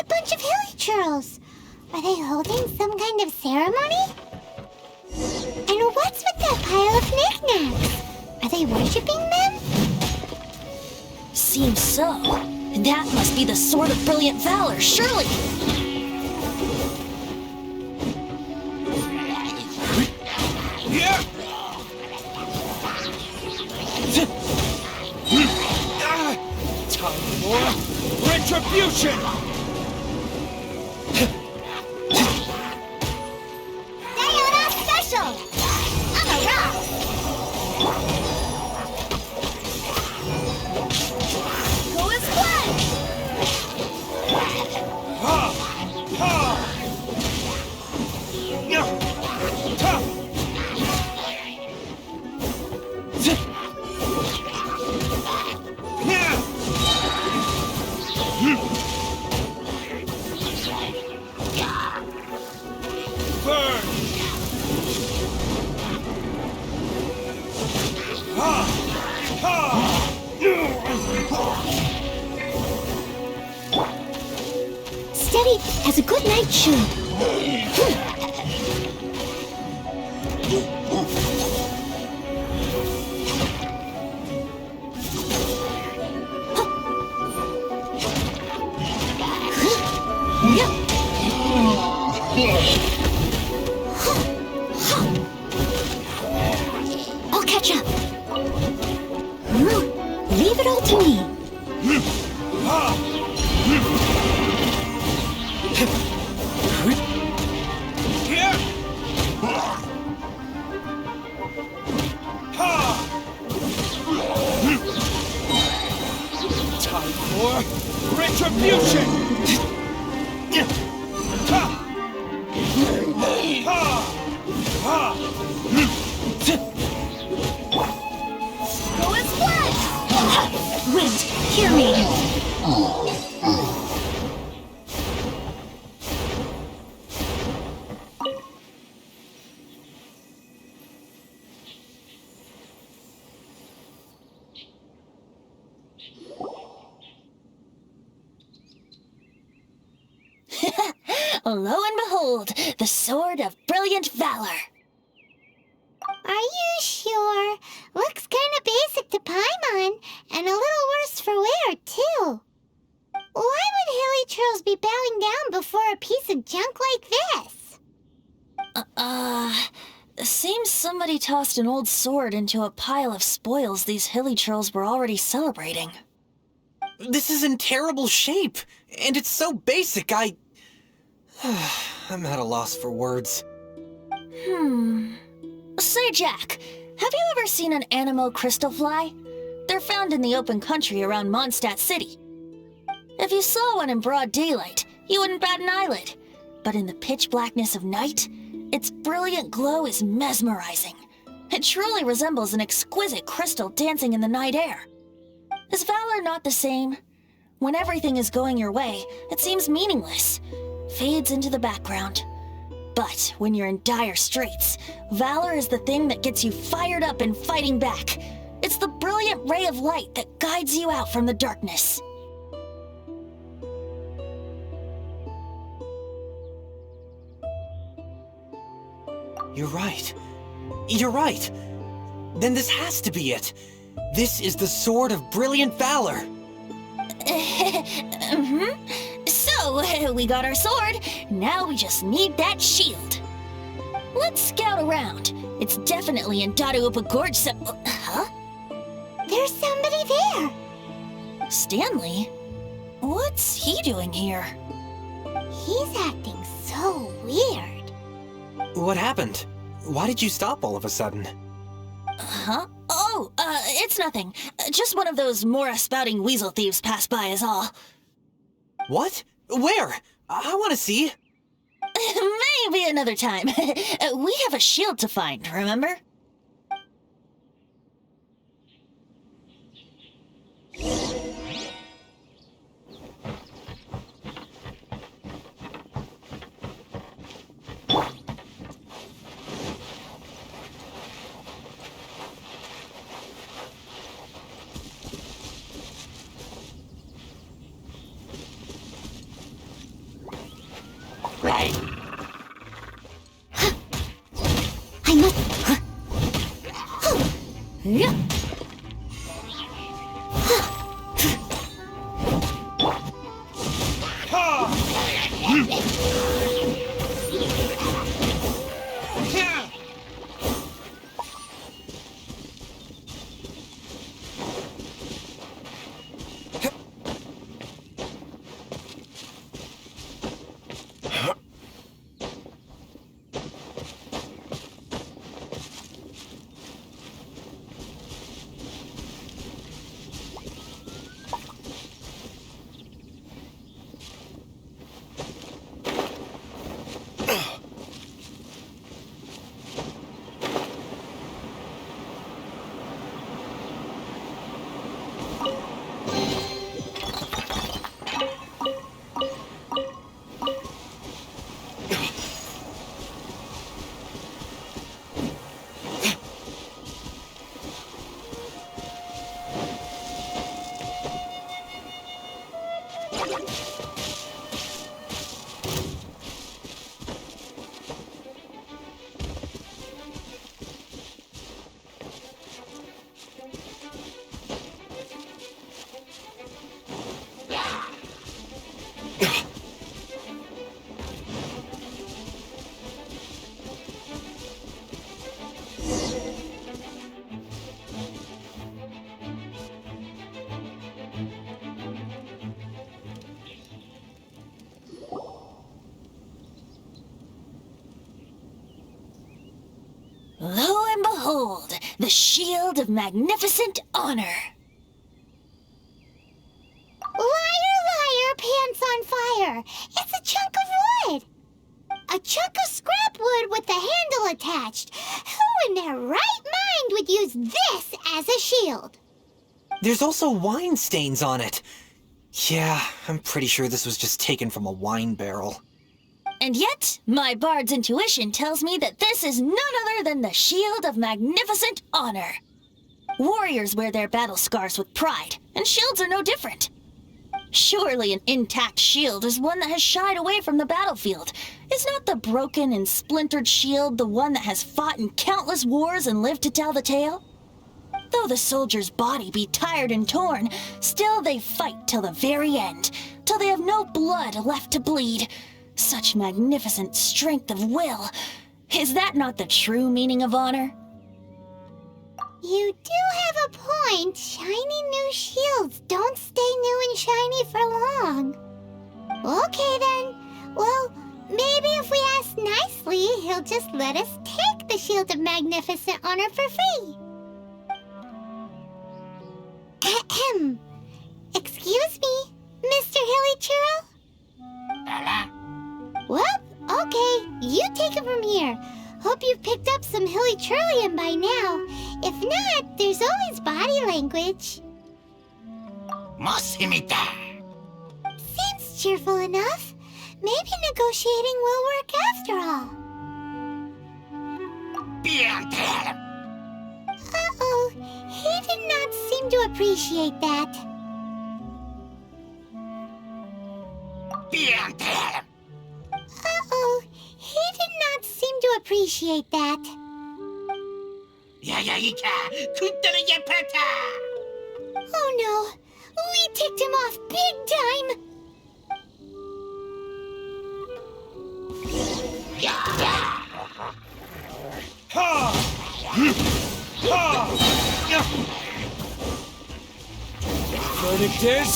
Bunch of hilichurls. Are they holding some kind of ceremony? And what's with that pile of knickknacks? Are they worshipping them? Seems so. That must be the Sword of Brilliant Valor, surely! Time for retribution! Steady as a good night shoe. I'll catch up. Leave it all to me. Time for retribution! Go as blood! Wait, hear me. Lo and behold, the Sword of Brilliant Valor. Are you sure? Looks kinda basic to Paimon, and a little worse for wear, too. Why would hilichurls be bowing down before a piece of junk like this? Seems somebody tossed an old sword into a pile of spoils these hilichurls were already celebrating. This is in terrible shape, and it's so basic, I'm at a loss for words. Say, Jack, have you ever seen an anemo crystal fly? They're found in the open country around Mondstadt City. If you saw one in broad daylight, you wouldn't bat an eyelid. But in the pitch blackness of night, Its brilliant glow is mesmerizing. It truly resembles an exquisite crystal dancing in the night air. Is valor not the same? When everything is going your way, it seems meaningless, fades into the background. But when you're in dire straits, valor is the thing that gets you fired up and fighting back. It's the brilliant ray of light that guides you out from the darkness. You're right. You're right. Then this has to be it. This is the Sword of Brilliant Valor. So, we got our sword. Now we just need that shield. Let's scout around. It's definitely in Dadaupa Gorge Huh? There's somebody there. Stanley? What's he doing here? He's acting so weird. What happened? Why did you stop all of a sudden? Huh? Oh, it's nothing. Just one of those Mora-spouting weasel thieves passed by is all. What? Where? I want to see. Maybe another time. We have a shield to find, remember? I must... Yeah. Lo and behold, the Shield of Magnificent Honor. Liar, liar, pants on fire. It's a chunk of wood. A chunk of scrap wood with the handle attached. Who in their right mind would use this as a shield? There's also wine stains on it. Yeah, I'm pretty sure this was just taken from a wine barrel. And yet, my bard's intuition tells me that this is none other than the Shield of Magnificent Honor. Warriors wear their battle scars with pride, and shields are no different. Surely an intact shield is one that has shied away from the battlefield. Is not the broken and splintered shield the one that has fought in countless wars and lived to tell the tale? Though the soldier's body be tired and torn, still they fight till the very end, till they have no blood left to bleed. Such magnificent strength of will. Is that not the true meaning of honor? You do have a point. Shiny new shields don't stay new and shiny for long. Okay then. Well, maybe if we ask nicely, he'll just let us take the Shield of Magnificent Honor for free. Ahem. Excuse me, Mr. Hilly Churl? Well, Okay, you take it from here. Hope you've picked up some Hilly Trillium by now. If not, there's always body language. Seems cheerful enough. Maybe negotiating will work after all. Uh-oh, he did not seem to appreciate that. Uh-oh, he did not seem to appreciate that. Oh no, we ticked him off big time. Ha! Ha! Verdict is...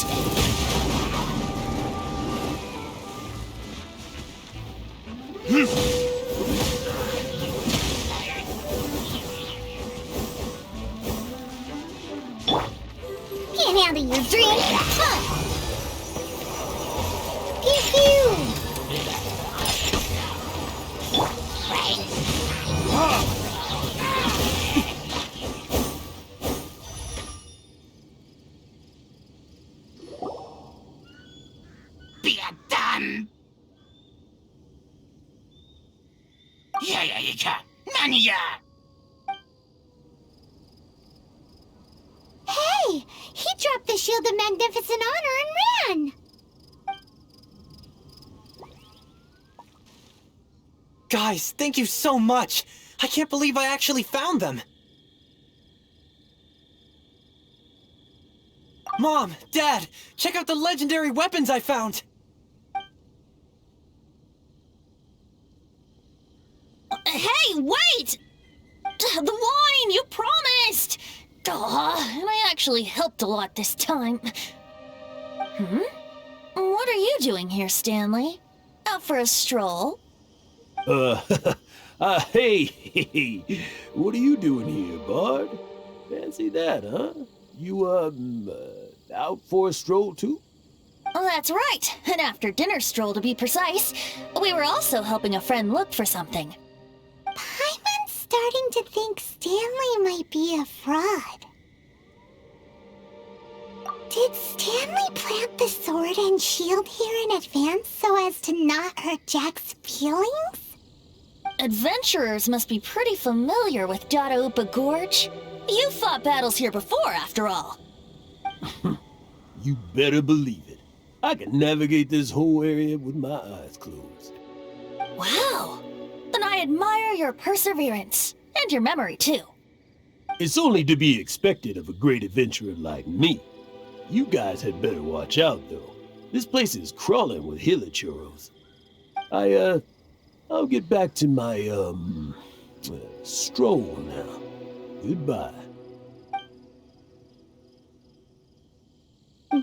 Can't handle your drink. Huh. Pew pew. Hey, he dropped the Shield of Magnificent Honor and ran. Guys, thank you so much! I can't believe I actually found them! Mom, Dad, check out the legendary weapons I found! Hey, wait! The wine, you promised! And I actually helped a lot this time. What are you doing here, Stanley? Out for a stroll? Hey, what are you doing here, Bard? Fancy that, huh? You, out for a stroll too? That's right, an after-dinner stroll to be precise. We were also helping a friend look for something. Paimon's starting to think Stanley might be a fraud. Did Stanley plant the sword and shield here in advance so as to not hurt Jack's feelings? Adventurers must be pretty familiar with Dada Upa Gorge. You fought battles here before, after all. You better believe it. I can navigate this whole area with my eyes closed. Wow. Then I admire your perseverance. And your memory, too. It's only to be expected of a great adventurer like me. You guys had better watch out, though. This place is crawling with hilichurros. I'll get back to my, stroll now. Goodbye.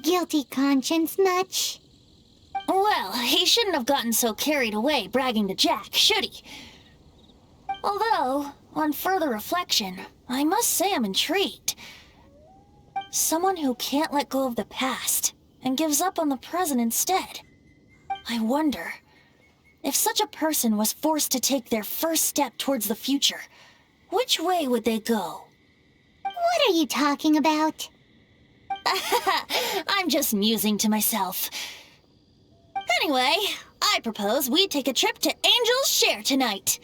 Guilty conscience much? Well, he shouldn't have gotten so carried away bragging to Jack, should he? Although, on further reflection, I must say I'm intrigued. Someone who can't let go of the past and gives up on the present instead. I wonder, if such a person was forced to take their first step towards the future, which way would they go? What are you talking about? I'm just musing to myself. Anyway, I propose we take a trip to Angel's Share tonight.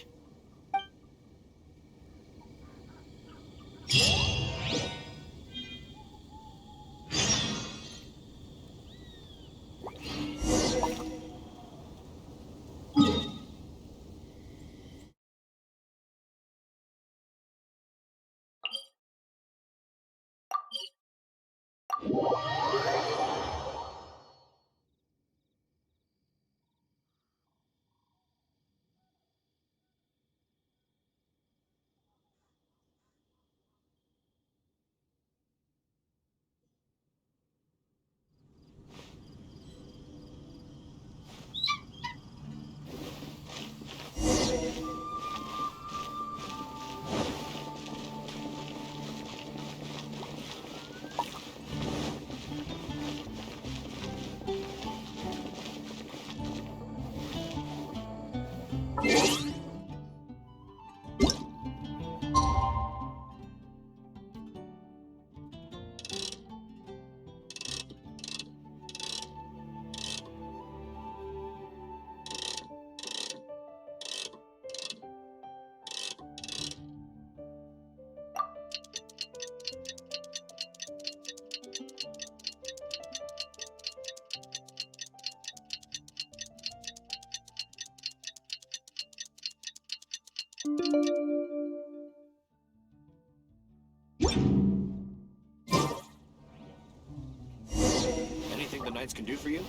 can do for you?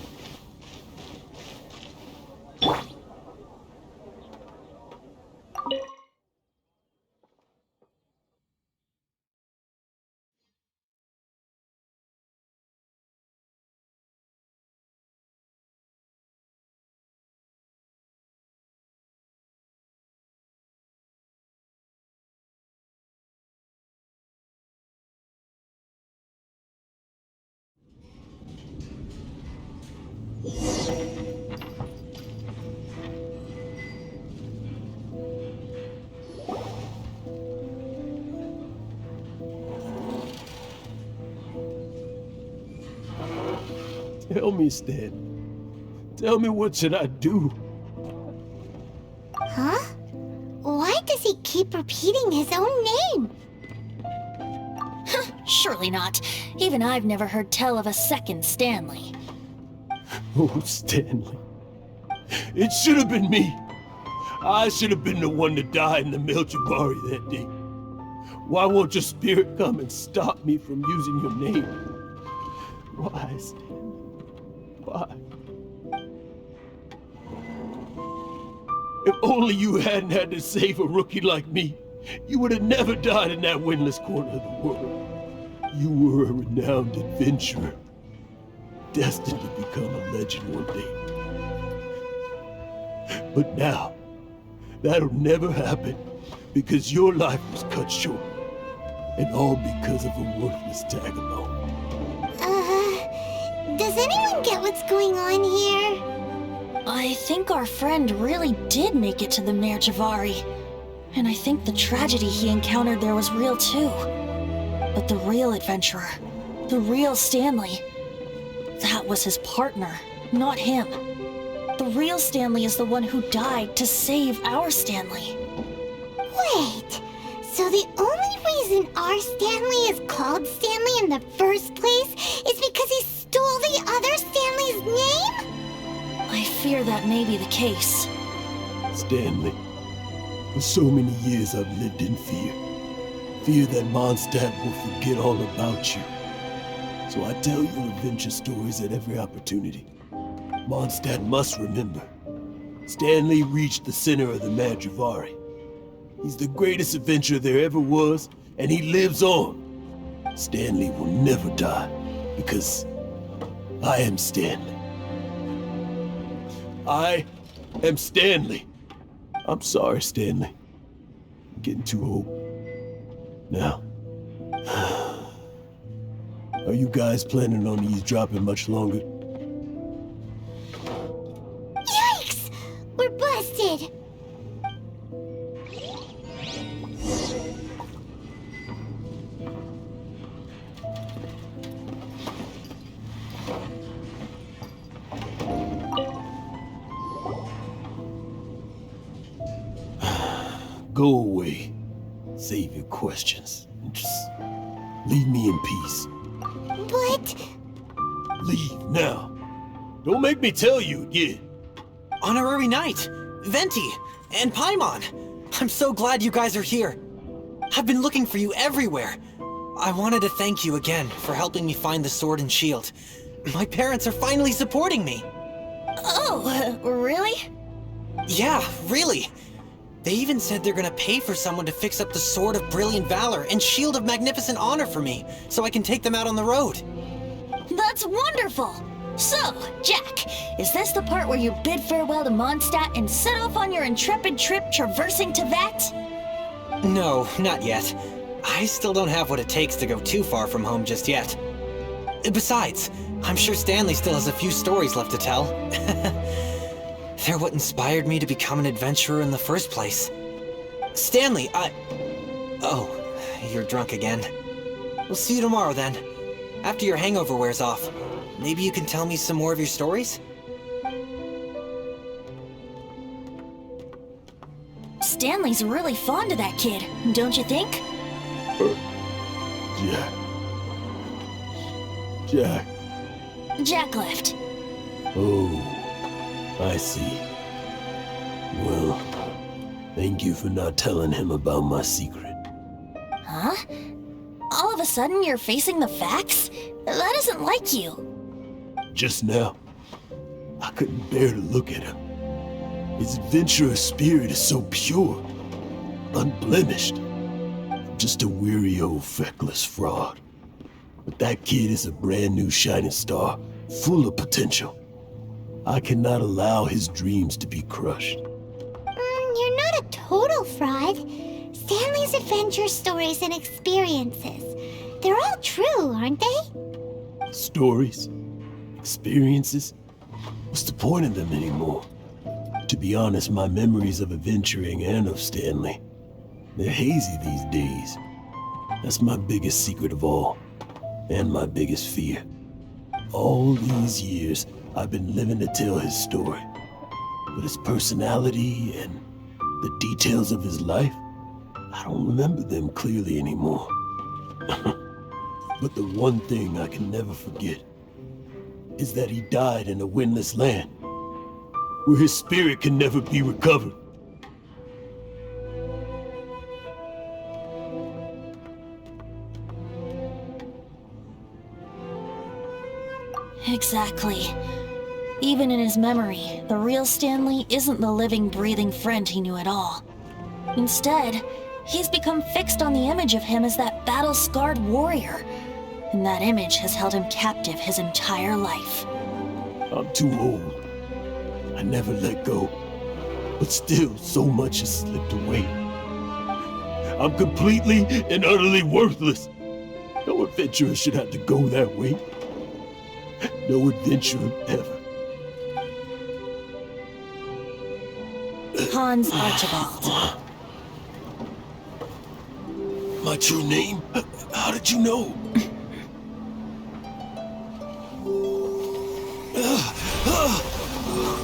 Tell me, Stan. Tell me, what should I do? Huh? Why does he keep repeating his own name? Surely not. Even I've never heard tell of a second Stanley. Oh, Stanley. It should have been me. I should have been the one to die in the Melchivari that day. Why won't your spirit come and stop me from using your name? Why, Stanley? Why? If only you hadn't had to save a rookie like me, you would have never died in that windless corner of the world. You were a renowned adventurer, destined to become a legend one day. But now, that'll never happen, because your life was cut short, and all because of a worthless tag-along. Does anyone get what's going on here? I think our friend really did make it to the Nerjavari. And I think the tragedy he encountered there was real too. But the real adventurer, the real Stanley, that was his partner, not him. The real Stanley is the one who died to save our Stanley. Wait, so the only reason our Stanley is called Stanley in the first place is because he stole the other Stanley's name? I fear that may be the case. Stanley, for so many years I've lived in fear. Fear that Mondstadt will forget all about you. So I tell you adventure stories at every opportunity. Mondstadt must remember. Stanley reached the center of the Madrivari. He's the greatest adventurer there ever was, and he lives on. Stanley will never die, because I am Stanley. I am Stanley. I'm sorry, Stanley. I'm getting too old. Now, are you guys planning on eavesdropping much longer? Yikes! We're busted! Go away. Save your questions. And just leave me in peace. But... Leave now. Don't make me tell you again. Honorary Knight, Venti, and Paimon. I'm so glad you guys are here. I've been looking for you everywhere. I wanted to thank you again for helping me find the sword and shield. My parents are finally supporting me. Oh, really? Yeah, really. They even said they're gonna pay for someone to fix up the Sword of Brilliant Valor and Shield of Magnificent Honor for me, so I can take them out on the road. That's wonderful! So, Jack, is this the part where you bid farewell to Mondstadt and set off on your intrepid trip traversing Teyvat? No, not yet. I still don't have what it takes to go too far from home just yet. Besides, I'm sure Stanley still has a few stories left to tell. They're what inspired me to become an adventurer in the first place. Stanley, Oh, you're drunk again. We'll see you tomorrow then. After your hangover wears off. Maybe you can tell me some more of your stories? Stanley's really fond of that kid, don't you think? Jack. Jack left. Oh, I see. Well, thank you for not telling him about my secret. Huh? All of a sudden you're facing the facts? That isn't like you. just now, I couldn't bear to look at him. His adventurous spirit is so pure, unblemished. I'm just a weary old feckless fraud. But that kid is a brand new shining star, full of potential. I cannot allow his dreams to be crushed. You're not a total fraud. Stanley's adventure stories and experiences, they're all true, aren't they? Stories? Experiences? What's the point of them anymore? To be honest, my memories of adventuring and of Stanley, they're hazy these days. That's my biggest secret of all, and my biggest fear. All these years, I've been living to tell his story. But his personality and the details of his life, I don't remember them clearly anymore. But the one thing I can never forget is that he died in a windless land, where his spirit can never be recovered. Exactly. Even in his memory, the real Stanley isn't the living, breathing friend he knew at all. Instead, he's become fixed on the image of him as that battle-scarred warrior, and that image has held him captive his entire life. I'm too old. I never let go. But still, so much has slipped away. I'm completely and utterly worthless. No adventurer should have to go that way. No adventurer ever. Hans Archibald. My true name? How did you know?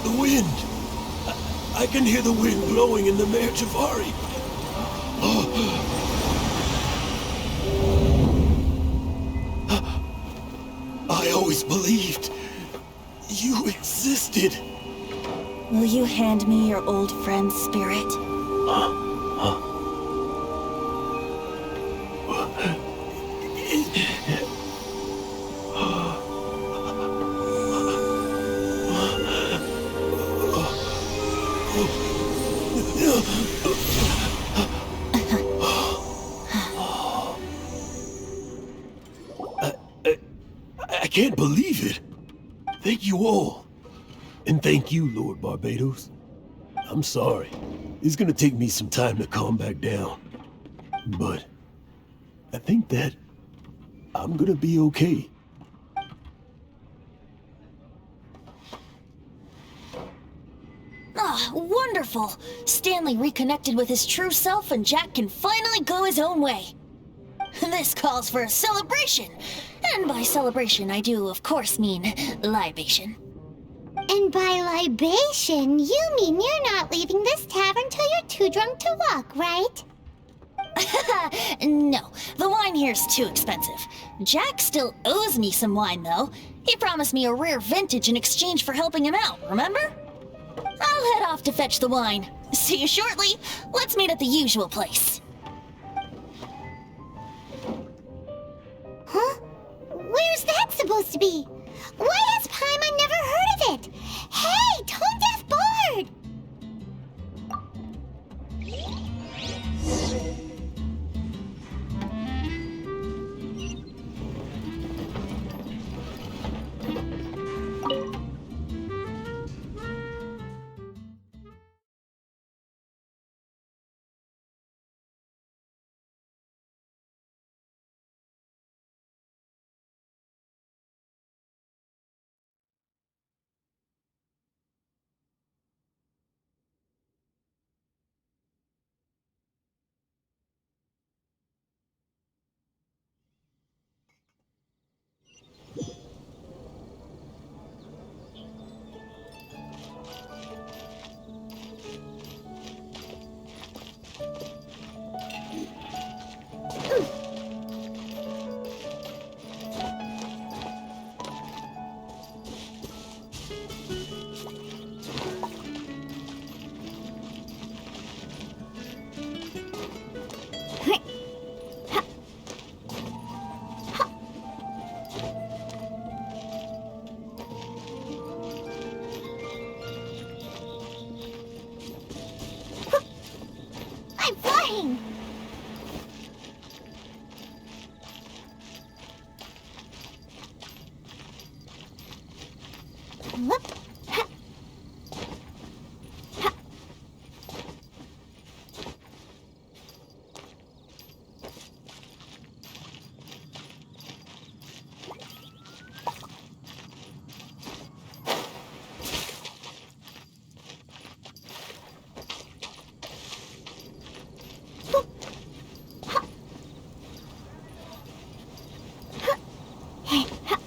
The wind. I can hear the wind blowing in the Mare Javari. I always believed you existed. Will you hand me your old friend's spirit? I can't believe it. Thank you all. And thank you, Lord Barbados. I'm sorry. It's gonna take me some time to calm back down. But I think that I'm gonna be okay. Ah, wonderful! Stanley reconnected with his true self and Jack can finally go his own way. This calls for a celebration. And by celebration, I do, of course, mean libation. And by libation, you mean you're not leaving this tavern till you're too drunk to walk, right? No, the wine here's too expensive. Jack still owes me some wine, though. He promised me a rare vintage in exchange for helping him out, remember? I'll head off to fetch the wine. See you shortly. Let's meet at the usual place. Huh? Where's that supposed to be? Why has Paimon never heard of it? Hey, Tone Deaf Bard! I'm flying! Whoop. Ha. Ha. Whoop. Ha. Ha. Hey, ha.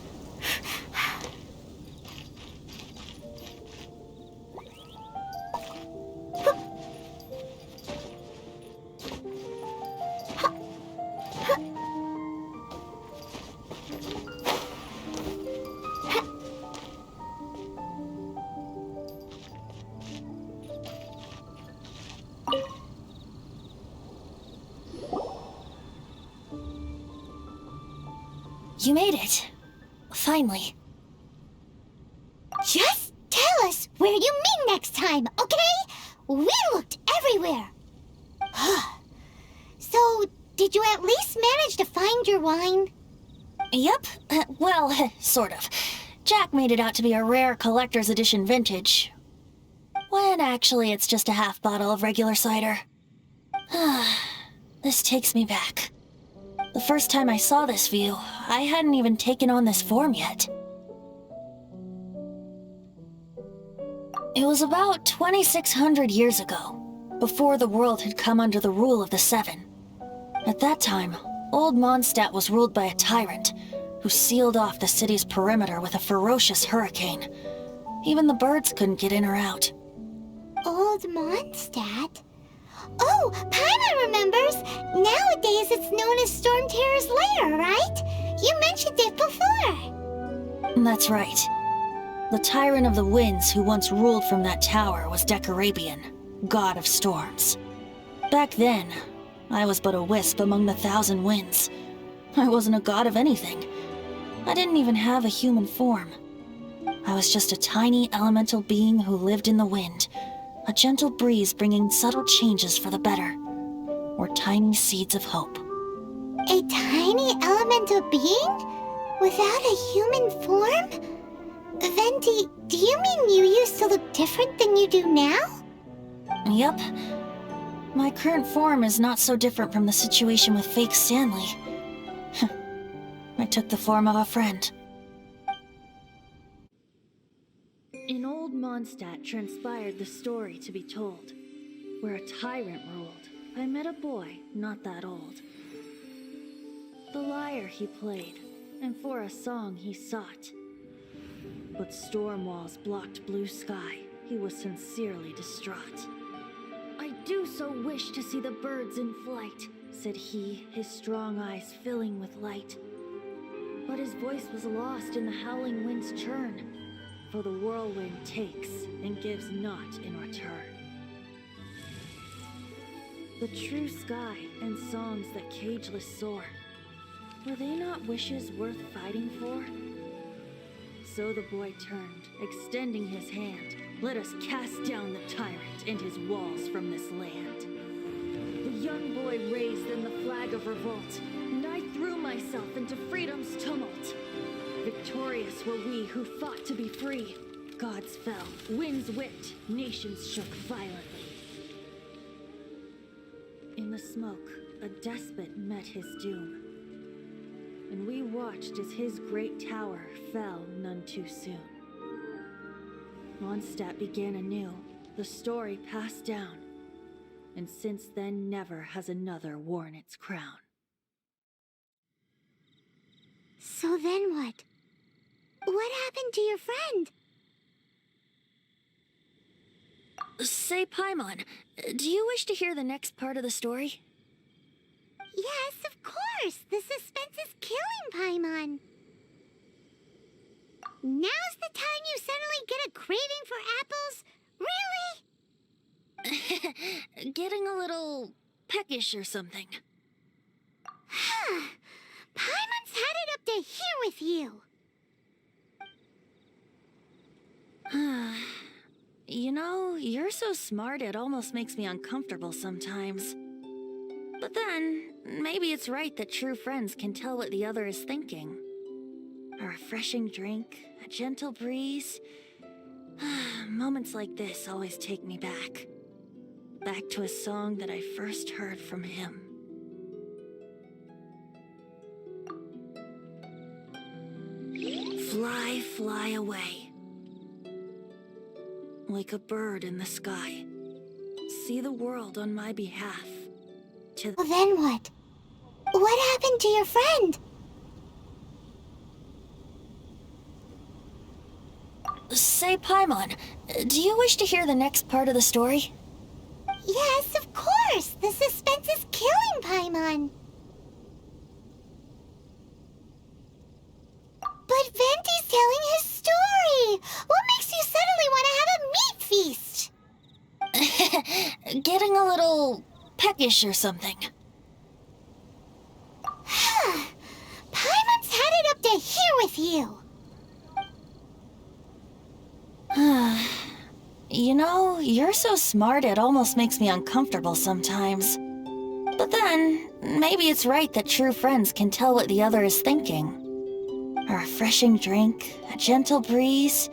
You made it. Finally. Just tell us where you meet next time, okay? We looked everywhere. So, did you at least manage to find your wine? Yep. Well, sort of. Jack made it out to be a rare collector's edition vintage. When actually it's just a half bottle of regular cider. This takes me back. The first time I saw this view, I hadn't even taken on this form yet. It was about 2,600 years ago, before the world had come under the rule of the Seven. At that time, old Mondstadt was ruled by a tyrant, who sealed off the city's perimeter with a ferocious hurricane. Even the birds couldn't get in or out. Old Mondstadt? Oh, Paimon remembers! Nowadays it's known as Storm Terror's lair, right? You mentioned it before. That's right. The tyrant of the winds who once ruled from that tower was Decarabian, god of storms. Back then, I was but a wisp among the thousand winds. I wasn't a god of anything. I didn't even have a human form. I was just a tiny elemental being who lived in the wind, a gentle breeze bringing subtle changes for the better, or tiny seeds of hope. A tiny elemental being? Without a human form? Venti, do you mean you used to look different than you do now? Yep. My current form is not so different from the situation with fake Stanley. I took the form of a friend. In old Mondstadt transpired the story to be told. Where a tyrant ruled, I met a boy not that old. The lyre he played, and for a song he sought. But storm walls blocked blue sky, he was sincerely distraught. I do so wish to see the birds in flight, said he, his strong eyes filling with light. But his voice was lost in the howling wind's churn, for the whirlwind takes and gives not in return. The true sky and songs that cageless soar, were they not wishes worth fighting for? So the boy turned, extending his hand. Let us cast down the tyrant and his walls from this land. The young boy raised then the flag of revolt, and I threw myself into freedom's tumult. Victorious were we who fought to be free. Gods fell, winds whipped, nations shook violently. In the smoke, a despot met his doom, and we watched as his great tower fell none too soon. Mondstadt began anew, the story passed down, and since then never has another worn its crown. So then what? What happened to your friend? Say, Paimon, do you wish to hear the next part of the story? Yes, of course. The suspense is killing, Paimon. Now's the time you suddenly get a craving for apples? Really? Getting a little peckish or something. Paimon's had it up to here with you. You know, you're so smart it almost makes me uncomfortable sometimes. But then, maybe it's right that true friends can tell what the other is thinking. A refreshing drink, a gentle breeze. Moments like this always take me back. Back to a song that I first heard from him. Fly, fly away. Like a bird in the sky. See the world on my behalf. Well, then what? What happened to your friend? Say, Paimon, do you wish to hear the next part of the story? Yes, of course! The suspense is killing Paimon! But Venti's telling his story! What makes you suddenly want to have a meat feast? Getting a little peckish or something. Paimon's had it up to here with you! You know, you're so smart it almost makes me uncomfortable sometimes. But then, maybe it's right that true friends can tell what the other is thinking. A refreshing drink, a gentle breeze.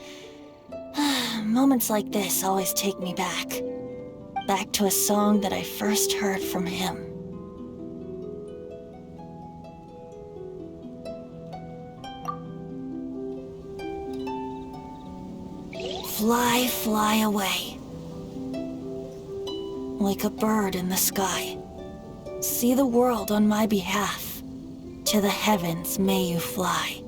Moments like this always take me back. Back to a song that I first heard from him. Fly, fly away. Like a bird in the sky. See the world on my behalf. To the heavens may you fly.